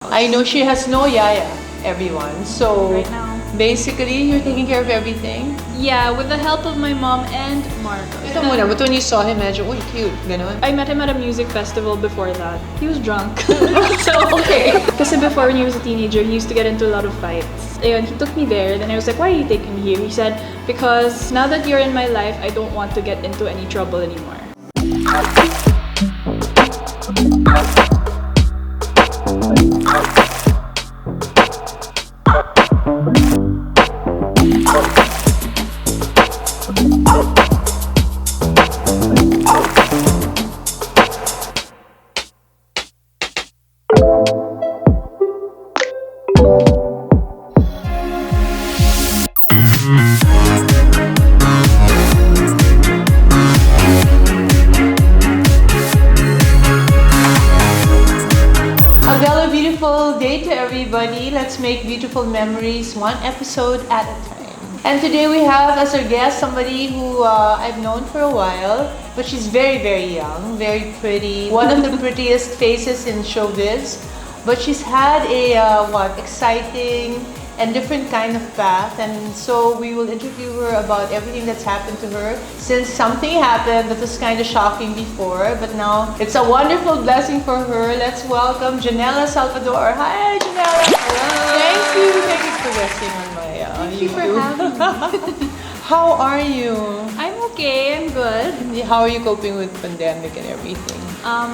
I know she has no yaya, everyone. So Right now. basically, you're taking care of everything. Yeah, with the help of my mom and Marcos. Ito muna, but when you saw him, medyo, uy, cute, ganon. I met him at a music festival before that. He was drunk. So, okay. Kasi before when he was a teenager, he used to get into a lot of fights. Ayun, he took me there. Then I was like, why are you taking me here? He said, because now that you're in my life, I don't want to get into any trouble anymore. Beautiful day to everybody. Let's make beautiful memories one episode at a time. And today we have as our guest somebody who I've known for a while, but she's very, very young, very pretty. One of the prettiest faces in showbiz. But she's had a exciting and different kind of path, and so we will interview her about everything that's happened to her since something happened that was kind of shocking before, but now it's a wonderful blessing for her. Let's welcome Janella Salvador. Hi, Janella. Hello. Thank you for guesting on my Thank you for having me. How are you? I'm okay, I'm good. How are you coping with pandemic and everything?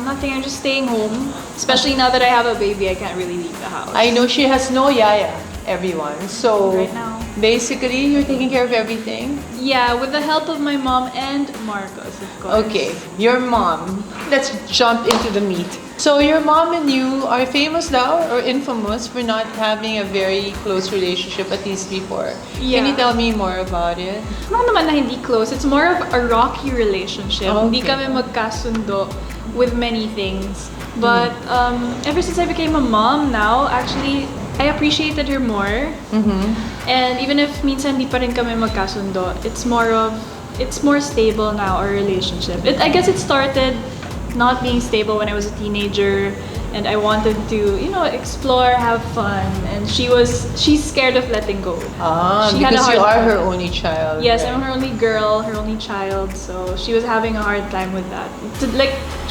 Nothing, I'm just staying home. Especially now that I have a baby, I can't really leave the house. I know she has no yaya, everyone. So Right now. basically, you're taking care of everything. Yeah, with the help of my mom and Marcos, of course. Okay, your mom. Let's jump into the meat. So your mom and you are famous now or infamous for not having a very close relationship, at least before. Yeah. Can you tell me more about it? Ano naman na hindi close. It's more of a rocky relationship. Okay. Hindi kami magkasundo with many things. But ever since I became a mom now, actually, I appreciated her more. And even if minsan di pa rin kami magkasundo, it's more stable now, our relationship. I guess it started not being stable when I was a teenager and I wanted to, explore, have fun. And she's scared of letting go. She had a Because you hard are time. her only child. Yes, right? I'm her only girl, her only child, so she was having a hard time with that.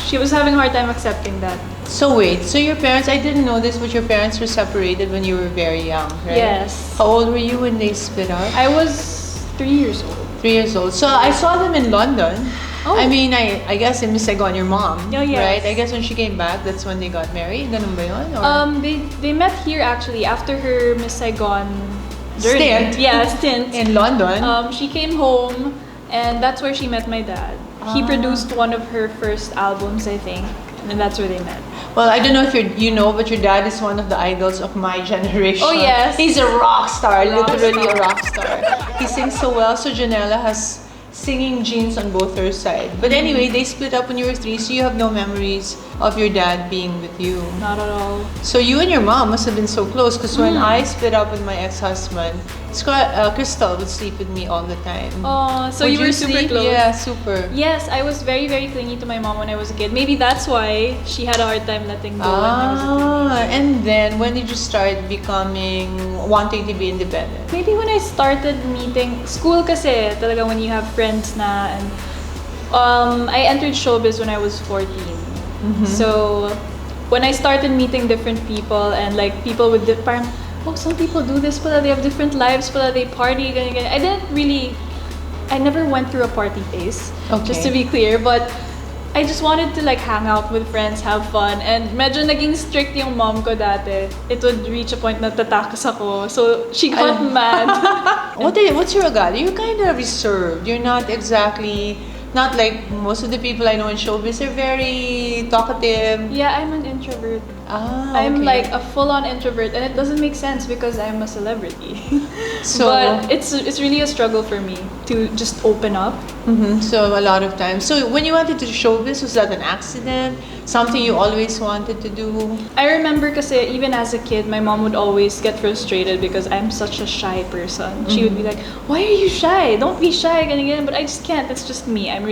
She was having a hard time accepting that. So wait, so your parents, I didn't know this, but your parents were separated when you were very young, right? Yes. How old were you when they split up? I was 3 years old. 3 years old. So I saw them in London. Oh. I mean, I guess in Miss Saigon, your mom, Oh, yes. right? I guess when she came back, that's when they got married. Ganun ba yun? Or? They met here actually after her Miss Saigon journey. Stint. Yeah, stint. In London? She came home, and that's where she met my dad. He produced one of her first albums, I think, and that's where they met. Well, I don't know if you know, but your dad is one of the idols of my generation. Oh, yes. He's a rock star, Rock literally star. a rock star. He sings so well. So Janella has singing genes on both her side. But anyway, they split up when you were 3, so you have no memories of your dad being with you. Not at all. So you and your mom must have been so close, because when I split up with my ex-husband, Crystal would sleep with me all the time. Oh, so Would you were super sleep? close. Yeah, super. Yes, I was very, very clingy to my mom when I was a kid. Maybe that's why she had a hard time letting go when I was a teenager. And then when did you start wanting to be independent? Maybe when I started meeting school kasi talaga when you have friends na and I entered showbiz when I was 14. So when I started meeting different people and like people with parang some people do this pala, they have different lives pala, they party ganyan. I never went through a party phase, just to be clear, but I just wanted to like hang out with friends, have fun, and medyo naging strict yung mom ko dati. It would reach a point na tatakas ako, so she got mad. What's your ugali? You're kind of reserved. You're not exactly, not like most of the people I know in showbiz. They're very talkative. Yeah, I'm an introvert. okay. I'm like a full-on introvert, and it doesn't make sense because I'm a celebrity. So- but it's really a struggle for me to just open up. So a lot of times. So when you went into showbiz, was that an accident? Something you always wanted to do? I remember kasi even as a kid, my mom would always get frustrated because I'm such a shy person. She would be like, "Why are you shy? Don't be shy." Ganyan. But I just can't. That's just me. I'm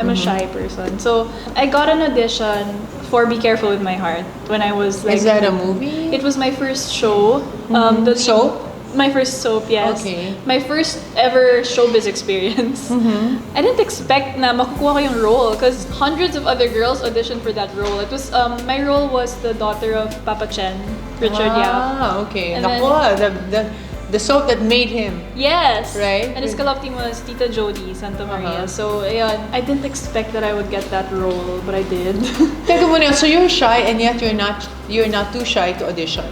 a shy person. So I got an audition for Be Careful with My Heart when I I was like... Is that a movie? It was my first show. Soap? My first soap, yes. Okay. My first ever showbiz experience. I didn't expect na makukuha ko yung role because hundreds of other girls auditioned for that role. It was my role was the daughter of Papa Chen, Richard Yap. Ah, okay. And Nako, the soap that made him. Yes. Right? And his kalab team was Tita Jody Santa Maria. So, ayun, I didn't expect that I would get that role, but I did. Teka muna, so you're shy and yet you're not too shy to audition.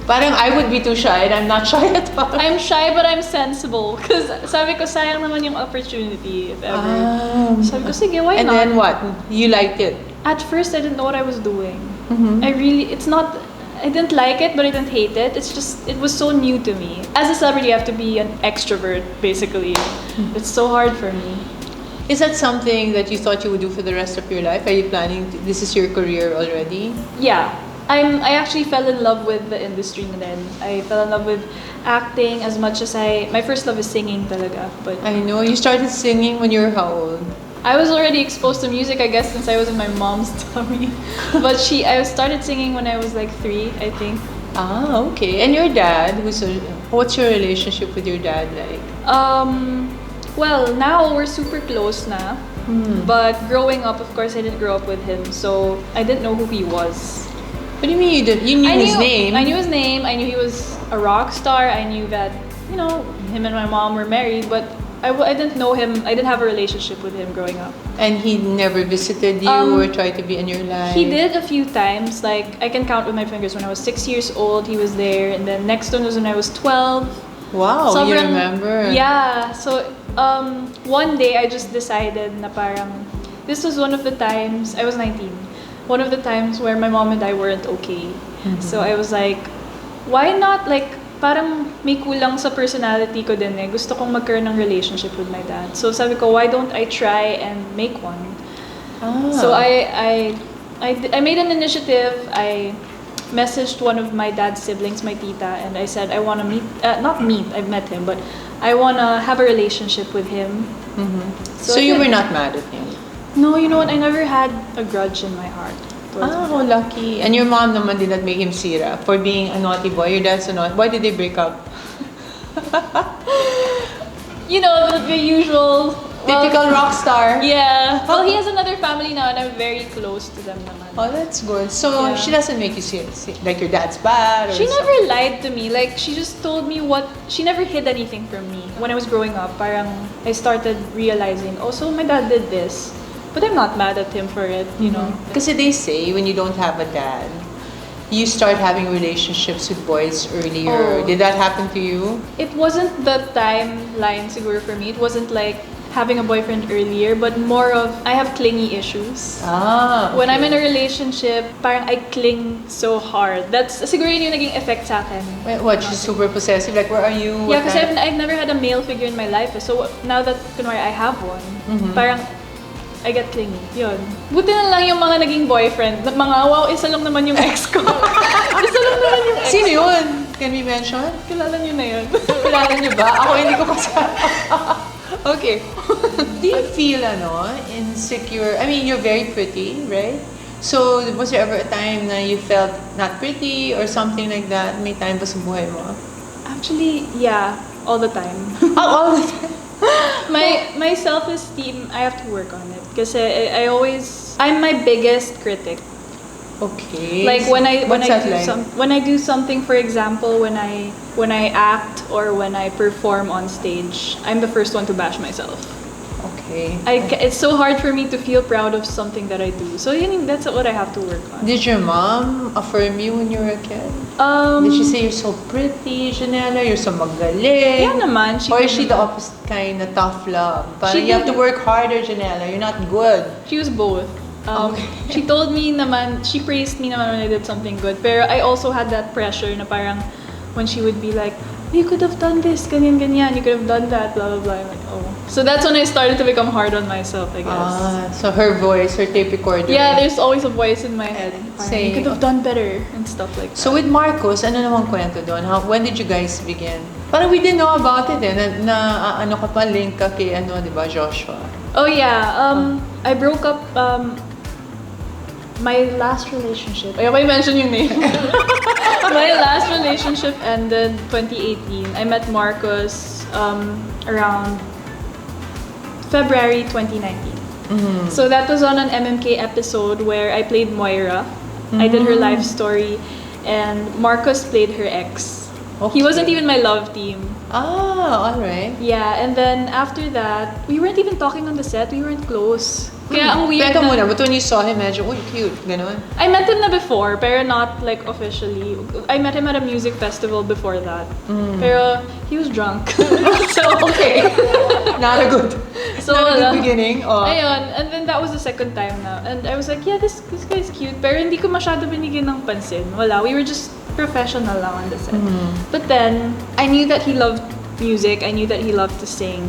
Parang I would be too shy and I'm not shy at all. I'm shy but I'm sensible because sabi ko sayang naman yung opportunity if ever. Sabi ko sige, why and not? then what? You liked it? At first I didn't know what I was doing. I didn't like it but I didn't hate it. It's just it was so new to me. As a celebrity you have to be an extrovert basically. It's so hard for me. Is that something that you thought you would do for the rest of your life? Are you planning this is your career already? Yeah. I actually fell in love with the industry na din. I fell in love with acting as much as my first love is singing talaga. But I know. You started singing when you were how old? I was already exposed to music, I guess, since I was in my mom's tummy. But I started singing when I was like 3, I think. Ah, okay. And your dad, what's your relationship with your dad like? Well, now we're super close na. But growing up, of course, I didn't grow up with him. So I didn't know who he was. What do you mean you did? You knew his name? I knew his name. I knew he was a rock star. I knew that, him and my mom were married. But I didn't know him. I didn't have a relationship with him growing up. And he never visited you or tried to be in your life? He did a few times. Like, I can count with my fingers. When I was 6 years old, he was there. And then next one was when I was 12. Wow, you remember? Yeah. So, one day, I just decided na parang... This was one of the times... I was 19. One of the times where my mom and I weren't okay. So I was like, why not, like, parang may kulang sa personality ko din eh. Gusto kong magkaroon ng relationship with my dad. So sabi ko, why don't I try and make one? So I made an initiative. I messaged one of my dad's siblings, my tita, and I said, I want to I've met him, but I want to have a relationship with him. So you were not mad at him? No, you know what? I never had a grudge in my heart. How lucky. And your mom naman did not make him sira for being a naughty boy. Your dad's a naughty. Why did they break up? The usual... Typical rock star. Yeah. Well, he has another family now and I'm very close to them naman. Oh, that's good. So she doesn't make you like your dad's bad? Or she never lied to me. Like, she just told me she never hid anything from me. When I was growing up, parang I started realizing, so my dad did this. But I'm not mad at him for it, Because they say when you don't have a dad, you start having relationships with boys earlier. Did that happen to you? It wasn't the timeline siguro for me. It wasn't like having a boyfriend earlier, but more of I have clingy issues. Okay. When I'm in a relationship, parang I cling so hard. That's siguro yun yung naging effect sa akin. Wait, what? She's super possessive? Like, where are you? Yeah, kasi I've never had a male figure in my life. So now that kunwari I have one, parang I get clingy. Yun. Buti na lang yung mga naging boyfriend. Isa lang naman yung ex ko. Isa lang naman yung ex. Sino yun? Can we mention? Kilala niyo na yun. Kilala niyo ba? Ako hindi ko kasi. Okay. Do you feel insecure? I mean, you're very pretty, right? So, was there ever a time na you felt not pretty or something like that? May time ba sa buhay mo? Actually, yeah. All the time. All the time? My self-esteem, I have to work on it. Kasi I'm my biggest critic. Okay. Like when I do something, for example, when I act or when I perform on stage, I'm the first one to bash myself. Okay. It's so hard for me to feel proud of something that I do. So that's what I have to work on. Did your mom affirm you when you were a kid? Did she say you're so pretty, Janela? You're so magaling? Yeah naman. Or is she the opposite kind of tough love? But you have to work harder, Janela. You're not good. She was both. She told me naman, she praised me naman when I did something good. Pero I also had that pressure na parang when she would be like, you could have done this, ganyan, you could have done that, blah, blah, blah. I'm like, oh. So that's when I started to become hard on myself, I guess. So her voice, her tape recorder. Yeah, there's always a voice in my head saying, you could have done better and stuff like that. So with Marcos, ano namang kwento doon? When did you guys begin? Parang we didn't know about it eh. Ano ka pa, link ka kay di ba, Joshua? Oh yeah, I broke up, my last relationship. Ayoko i-mention yung name. My last relationship ended 2018. I met Marcus around February 2019. So that was on an MMK episode where I played Moira. I did her life story, and Marcus played her ex. He wasn't even my love team. Ah, alright. Yeah, and then after that, we weren't even talking on the set. We weren't close. Kaya ang weird Teka na- muna, but when you saw him, medyo, uy, cute, gano'n. I met him na before, pero not like officially. I met him at a music festival before that. Pero he was drunk. So, okay. Not a good, So, not a good wala. beginning. Oh. Ayun, and then that was the second time na. And I was like, yeah, this guy's cute. Pero hindi ko masyado binigyan ng pansin. Wala, we were just professional lang on the set. But then, I knew that he loved music. I knew that he loved to sing.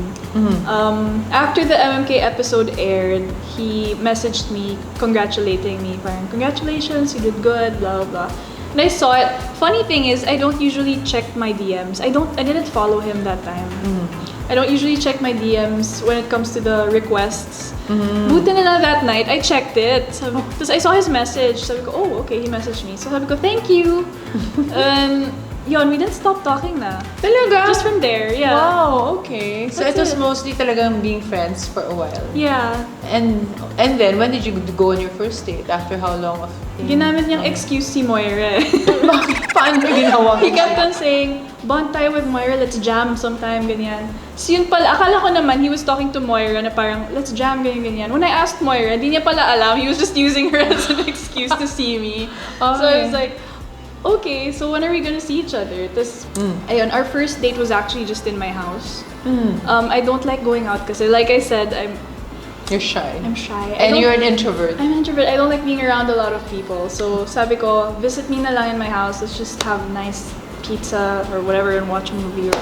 After the MMK episode aired, he messaged me congratulating me. Parang, congratulations, you did good, blah, blah. And I saw it. Funny thing is, I don't usually check my DMs. I didn't follow him that time. I don't usually check my DMs when it comes to the requests. Buti na lang that night, I checked it. Because I saw his message. Sabi ko, oh, okay, he messaged me. So sabi ko, thank you. And yun, we didn't stop talking na. Talaga? Just from there, yeah. Wow, okay. So That's it was it. mostly talagang being friends for a while. Yeah. And then, when did you go on your first date? After how long of... Ginamit niyang excuse si Moira. Bakit? Paano mo ginawa? He kept on saying, bond tayo with Moira, let's jam sometime, ganyan. So yun pala, akala ko naman, he was talking to Moira na parang, let's jam, ganyan, ganyan. When I asked Moira, di niya pala alam, he was just using her as an excuse to see me. So I was like, okay, so when are we gonna see each other? Tapos, ayun, our first date was actually just in my house. I don't like going out kasi, like I said, You're shy. I'm shy. And you're an introvert. I'm an introvert. I don't like being around a lot of people. So sabi ko, visit me na lang in my house. Let's just have nice pizza or whatever and watch a movie. Or,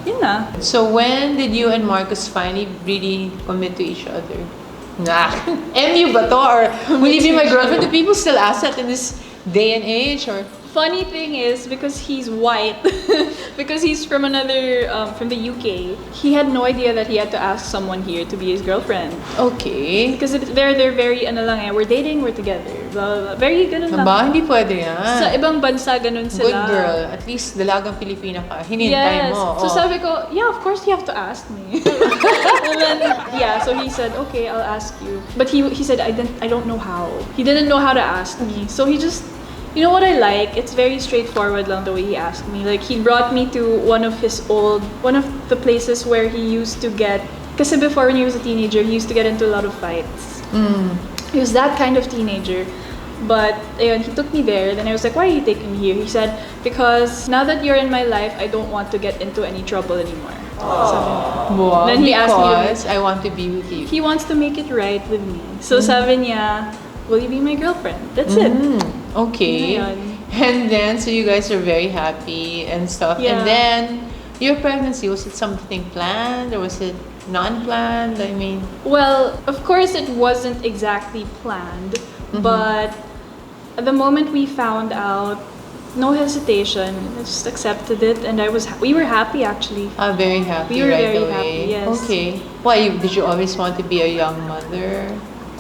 yun na. So when did you and Marcus finally really commit to each other? Nah. MU ba to? Or will you be my girlfriend? Do people still ask that in this day and age? Or Funny thing is, because he's white, because he's from from the UK, he had no idea that he had to ask someone here to be his girlfriend. okay. Because they're very, ano lang eh, we're dating, we're together. Blah, blah, blah. Very ganun lang. Ba, hindi pwede yan. Sa ibang bansa, ganun sila. Good girl. At least dalagang Pilipina ka. Hinintay Yes. mo. So Oh. sabi ko, yeah, of course you have to ask me. And then, yeah, so he said, okay, I'll ask you. But he said, I don't know how. He didn't know how to ask me. So he just, you know what I like? It's very straightforward lang the way he asked me. Like, he brought me to one of the places where he used to get, kasi before when he was a teenager, he used to get into a lot of fights. He was that kind of teenager. But ayun, he took me there. Then I was like, why are you taking me here? He said, because now that you're in my life, I don't want to get into any trouble anymore. Sabi niya. Wow, Then he asked me, because I want to be with you. he wants to make it right with me. So sabi niya, will you be my girlfriend? That's it. Okay. Yun na yun. And then, so you guys are very happy and stuff. Yeah. And then, your pregnancy, was it something planned or was it non-planned? I mean, Well, of course it wasn't exactly planned, but at the moment we found out, no hesitation, I just accepted it, and we were happy actually. very happy We were right very away. happy, yes. Okay. Why, did you always want to be a young mother?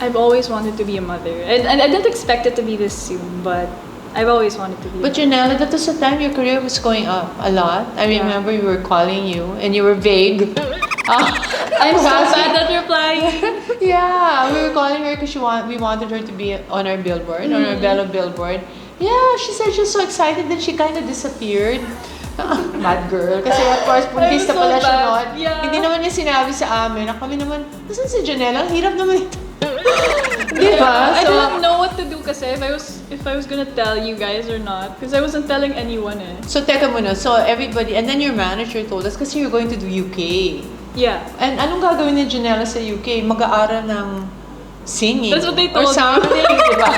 I've always wanted to be a mother, and I didn't expect it to be this soon, but I've always wanted to be. But Janela, that was the time your career was going up a lot. I remember we were calling you and you were vague. I'm so bad at replying. Yeah, we were calling her because we wanted her to be on our billboard, on our Bella billboard. Yeah, she said she was so excited that she kind of disappeared. Mad girl. Kasi of course, buntis I'm na pala so siya bad. noon. Yeah. Hindi naman niya sinabi sa amin. Na kami naman, nasan si Janela? Ang hirap naman ito. Diba? I So, didn't know what to do kasi if I was gonna tell you guys or not, because I wasn't telling anyone eh. so teka muna. So everybody, and then your manager told us kasi you're going to do UK. Yeah. And anong gagawin ni Janela sa UK? Mag-aaral ng singing. That's what they Or told me. something, diba?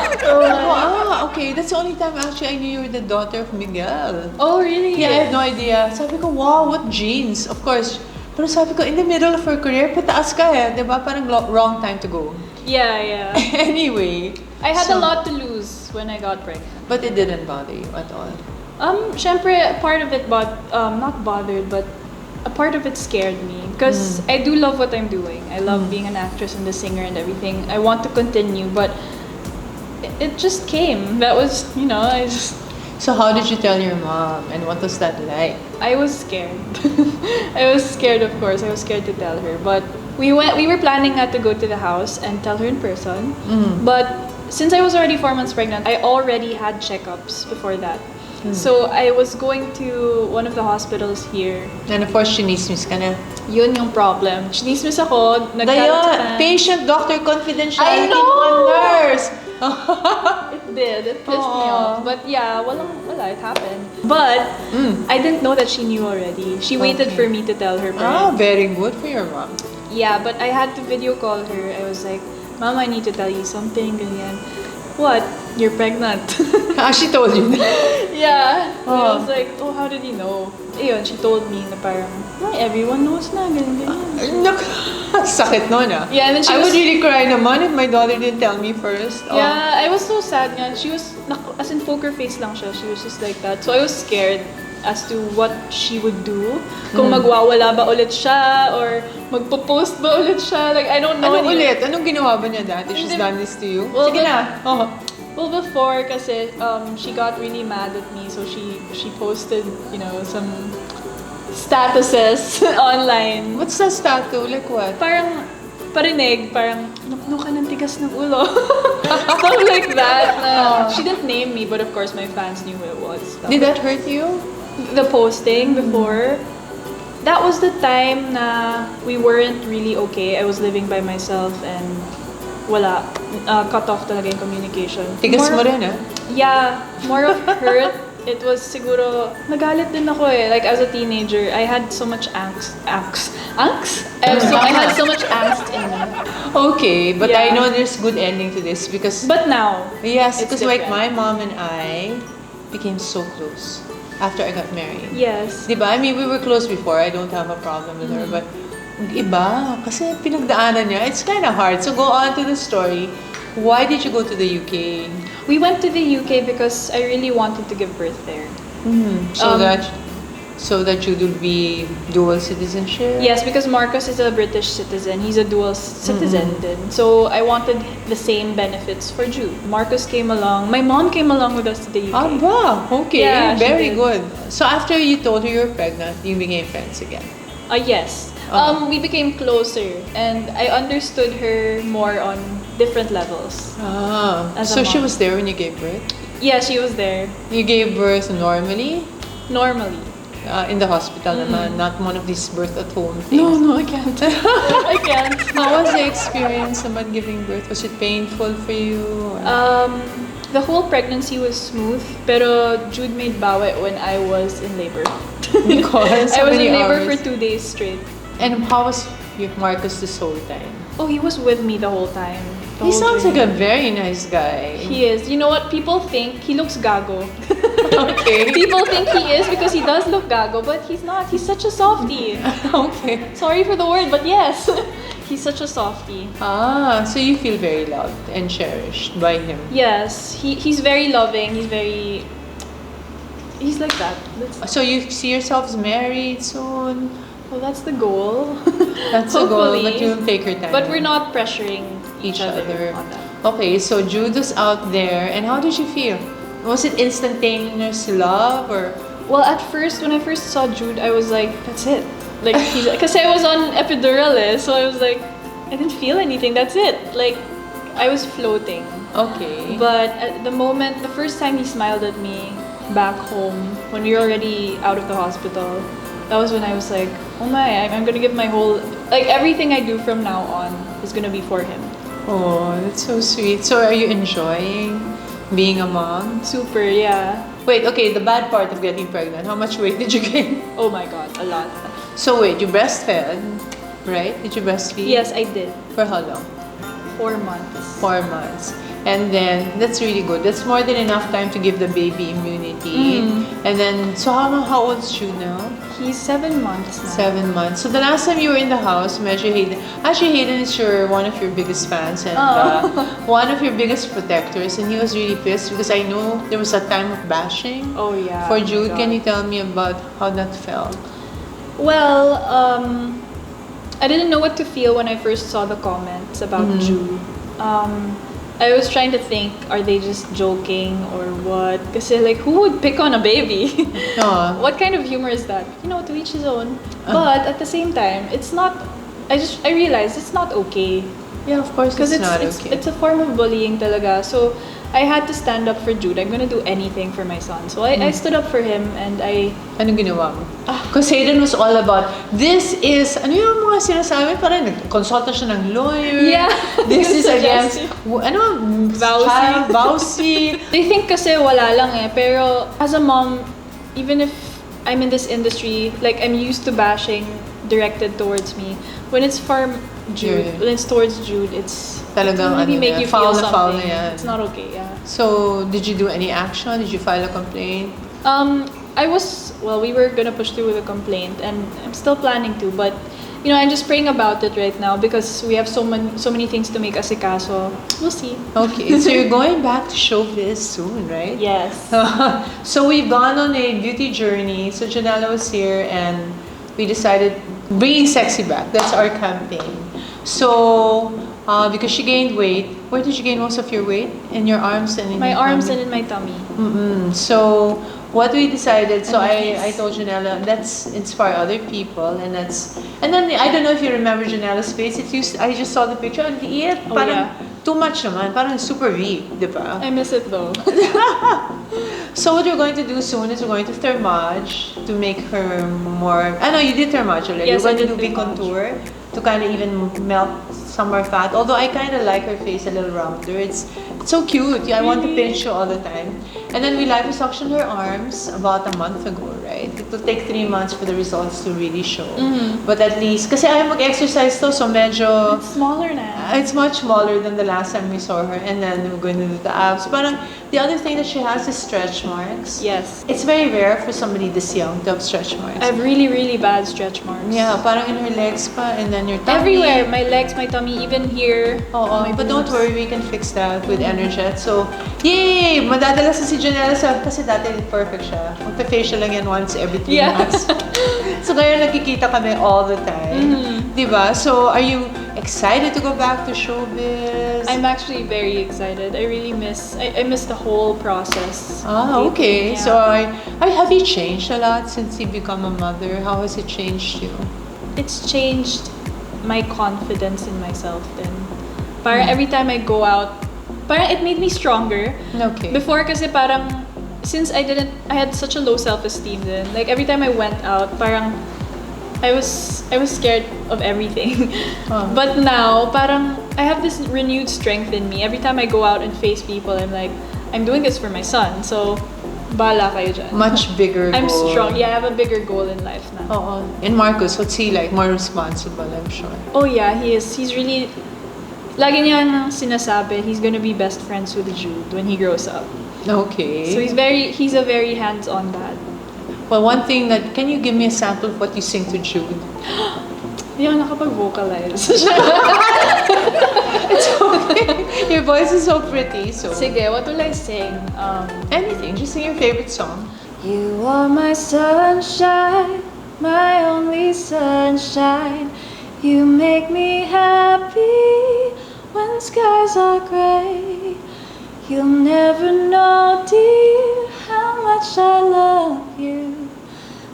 Okay. That's the only time actually I knew you were the daughter of Miguel. Oh really? Yeah, I had no idea. Sabi ko, wow, what genes? Of course. Pero sabi ko, in the middle of her career, pataas ka eh. Diba? Parang wrong time to go. Yeah. Anyway. I had so- a lot to lose when I got pregnant. But it didn't bother you at all. Syempre, part of it not bothered, but a part of it scared me because I do love what I'm doing. I love being an actress and a singer and everything. I want to continue, but it just came. That was, I just. So how did you tell your mom, and what was that like? I was scared. I was scared, of course. I was scared to tell her, but we were planning to go to the house and tell her in person. But since I was already 4 months pregnant, I already had checkups before that. So I was going to one of the hospitals here. And of course, chinismis ka na. Yun yung problem. Chinismis ako. Daya, patient, doctor, confidentiality I know! ng nurse. It did. It pissed me off. But yeah, wala, it happened. But I didn't know that she knew already. She waited for me to tell her parents. Very good for your mom. Yeah, but I had to video call her. I was like, Mom, I need to tell you something. Ganyan. What? You're pregnant. She told you that. Yeah. And I was like, oh, how did you know? Ayun, she told me na parang, everyone knows na, ganyan. Sakit nun ah. Yeah, and then I would really cry naman if my daughter didn't tell me first. Yeah, I was so sad nga. She was, as in poker face lang siya. She was just like that. So I was scared as to what she would do. Kung magwawala ba ulit siya or magpo-post ba ulit siya. Like, I don't know. Ano ulit? Anong ginawa ba niya dati? She's done this to you? Well, Sige na. Well, before kasi she got really mad at me, so she posted, some statuses online. What's the status? Like what? Parang parinig, parang nukno ka ng tigas ng ulo. Stuff like that. She didn't name me, but of course my fans knew who it was. Did that hurt you? The posting before, that was the time na we weren't really okay. I was living by myself and wala, cut off talaga yung communication. Tigas mo rin Yeah, more of hurt. It was siguro, nagalit din ako eh. Like as a teenager, I had so much angst? I had so much angst in me. Okay, but Yeah. I know there's good ending to this because... But now, Yes, it's because like different. my mom and I became so close after I got married. Yes. Diba? I mean, we were close before. I don't have a problem with her. But iba, kasi pinagdaanan niya. It's kind of hard. So go on to the story. Why did you go to the UK? We went to the UK because I really wanted to give birth there. So that you would be dual citizenship? Yes, because Marcos is a British citizen. He's a dual citizen then. So I wanted the same benefits for Jude. Marcos came along. My mom came along with us to the UK. Aba, okay. Yeah, she Very did. good. So after you told her you were pregnant, you became friends again? Yes. We became closer and I understood her more on different levels. As a So she mom. was there when you gave birth? Yeah, she was there. You gave birth normally? Normally. In the hospital naman, not one of these birth at home things? No, I can't. I can't. How was the experience about giving birth? Was it painful for you? The whole pregnancy was smooth, pero Jude made bawi when I was in labor. Because I how was many in labor hours? for 2 days straight. And how was your Marcus this whole time? Oh, he was with me the whole time. He sounds like a very nice guy. He is. You know what? People think he looks gago. Okay. People think he is because he does look gago, but he's not. He's such a softie. Okay. Sorry for the word, but yes. He's such a softie. So you feel very loved and cherished by him. Yes, he's very loving. He's like that. So you see yourselves married soon? Well, that's the goal. That's the goal, Hopefully. but you'll take your time. But we're not pressuring each other on that. Okay, so Jude was out there, and how did you feel? Was it instantaneous love or? Well, at first, when I first saw Jude, I was like, that's it. Like, because I was on epidural, so I was like, I didn't feel anything. That's it. Like, I was floating. Okay. But at the first time he smiled at me back home, when we were already out of the hospital, that was when I was like, oh my, I'm gonna give my whole, like everything I do from now on is gonna be for him. Oh, that's so sweet. So are you enjoying being a mom? Super, yeah. Wait, okay, the bad part of getting pregnant. How much weight did you gain? Oh my god, a lot. So wait, you breastfed, right? Did you breastfeed? Yes, I did. For how long? 4 months. 4 months. And then, that's really good. That's more than enough time to give the baby immunity. And then, so how old is Jude now? He's 7 months now. 7 months. So the last time you were in the house, medyo Hayden. Actually, Hayden is one of your biggest fans and one of your biggest protectors. And he was really pissed because I know there was a time of bashing Oh yeah. for Jude. God. Can you tell me about how that felt? Well, I didn't know what to feel when I first saw the comments about Jude. I was trying to think, are they just joking or what? Kasi like, who would pick on a baby? Aw. What kind of humor is that? You know, to each his own. But at the same time, it's not. I realized it's not okay. Yeah, of course Because it's not it's okay. a form of bullying talaga. So I had to stand up for Jude. I'm gonna do anything for my son. So I stood up for him and I Anong ginawa mo? Because Hayden was all about, this is, ano yung mga sinasabi? Parang nag-consulta siya ng lawyer. Yeah. This is against, Suggesting. Vowsy. Vowsy. Vowsy. They think kasi wala lang eh. Pero as a mom, even if I'm in this industry, like I'm used to bashing directed towards me. When it's for Jude, Yeah. when it's towards Jude, it's Talagang maybe ano make na, you foul feel na foul something. na yan. It's not okay, yeah. So, did you do any action? Did you file a complaint? We were gonna push through with a complaint, and I'm still planning to, but you know, I'm just praying about it right now because we have so many things to make asikaso. We'll see. Okay, so you're going back to showbiz soon, right? Yes. So we've gone on a beauty journey. So Janela was here and we decided bringing sexy back. That's our campaign. So because she gained weight, where did you gain most of your weight? In your arms and in My your arms tummy? and in my tummy. So what we decided, so And I face. told Janela, let's inspire other people, and then I don't know if you remember Janela's face. I just saw the picture and Oh, parang yeah. too much naman, parang super V, di ba? I miss it though. So what we're going to do soon is we're going to thermage to make her more. I know you did thermage already. Yes, we're I going to do did big thermage. contour to kind of even melt some more fat. Although I kind of like her face a little rounder. It's so cute. I want to Really? pinch you all the time. And then we liposuctioned her arms about a month ago, right? It will take 3 months for the results to really show. But at least, kasi ayaw mag-exercise to, so medyo. It's smaller now. It's much smaller than the last time we saw her, and then we're going to do the abs. Parang the other thing that she has is stretch marks. Yes. It's very rare for somebody this young to have stretch marks. I have really, really bad stretch marks. Yeah, parang in her legs pa, and then your tummy. Everywhere. My legs, my tummy, even here. Oo, my but don't boobs. worry, we can fix that with Energet. So, yay! Madadala sa si Janela sa, kasi dati perfect siya. Magpa-facial lang yan once every 3 Yeah. months. So, ngayon nakikita kami all the time. Diba? So, are you excited to go back to showbiz? I'm actually very excited. I really miss the whole process. Okay. Yeah. So, have you changed a lot since you become a mother? How has it changed you? It's changed my confidence in myself then. Parang every time I go out, parang it made me stronger. Okay. Before kasi parang, since I had such a low self-esteem then. Like every time I went out, parang I was scared of everything. But now, parang I have this renewed strength in me. Every time I go out and face people, I'm like, I'm doing this for my son. So, bahala kayo dyan. Much bigger I'm goal. strong. Yeah, I have a bigger goal in life now. Oo. And Marcus, what's he like? More responsible, I'm sure. Oh yeah, he is. He's really, lagi niyang sinasabi, he's gonna be best friends with Jude when he grows up. Okay. So he's a very hands-on dad. Well, one thing that, can you give me a sample of what you sing to Jude? Hindi ako nakapag-vocalize. It's okay. Your voice is so pretty, so. Sige, what will I sing? Anything. Just sing your favorite song. You are my sunshine, my only sunshine. You make me happy when skies are gray. You'll never know, dear, how much I love you.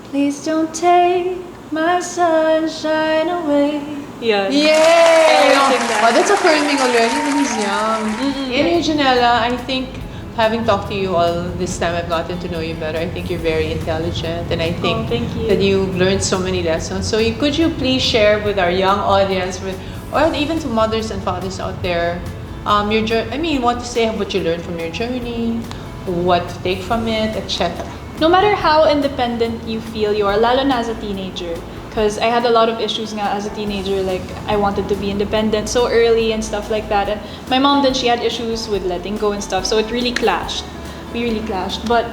Please don't take my sunshine away. Yeah. Yay! I sing that. Oh, that's affirming already when he's young. Anyway, Janela, I think having talked to you all this time, I've gotten to know you better. I think you're very intelligent, and I think thank you. that you've learned so many lessons. So, could you please share with our young audience, or even to mothers and fathers out there, your journey? I mean, what to say about you learned from your journey, what to take from it, etc. No matter how independent you feel you are, lalo na as a teenager, because I had a lot of issues nga as a teenager, like I wanted to be independent so early and stuff like that. And my mom then, she had issues with letting go and stuff, so it really clashed. We really clashed. But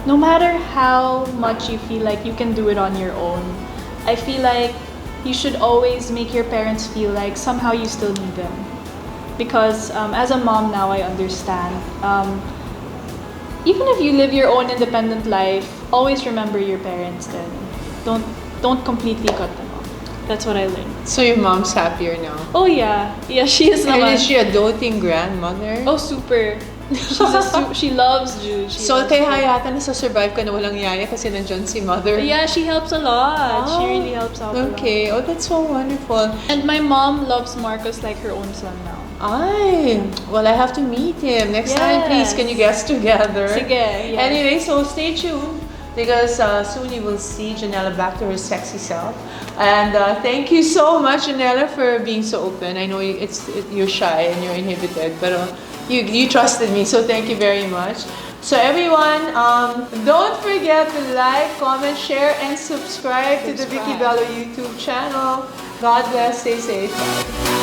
no matter how much you feel like you can do it on your own, I feel like you should always make your parents feel like somehow you still need them. Because as a mom now, I understand. Even if you live your own independent life, always remember your parents then. Don't completely cut them off. That's what I learned. So your mom's happier now. Oh yeah. Yeah, she is And naman. is she a doting grandmother? Oh, super. She loves Jude. So kaya yata nasa-survive ka na walang yaya kasi nandyan si mother. Yeah, she helps a lot. She Oh, really helps out a lot. Okay. Oh, that's so wonderful. And my mom loves Marcos like her own son now. Ay, well, I have to meet him. Next time, please, Yes. can you guess together? Sige, yes. Anyway, so stay tuned because soon you will see Janella back to her sexy self. And thank you so much, Janella, for being so open. I know you're shy and you're inhibited, but you trusted me, so thank you very much. So everyone, don't forget to like, comment, share, and subscribe to the Vicky Bello YouTube channel. God bless. Stay safe.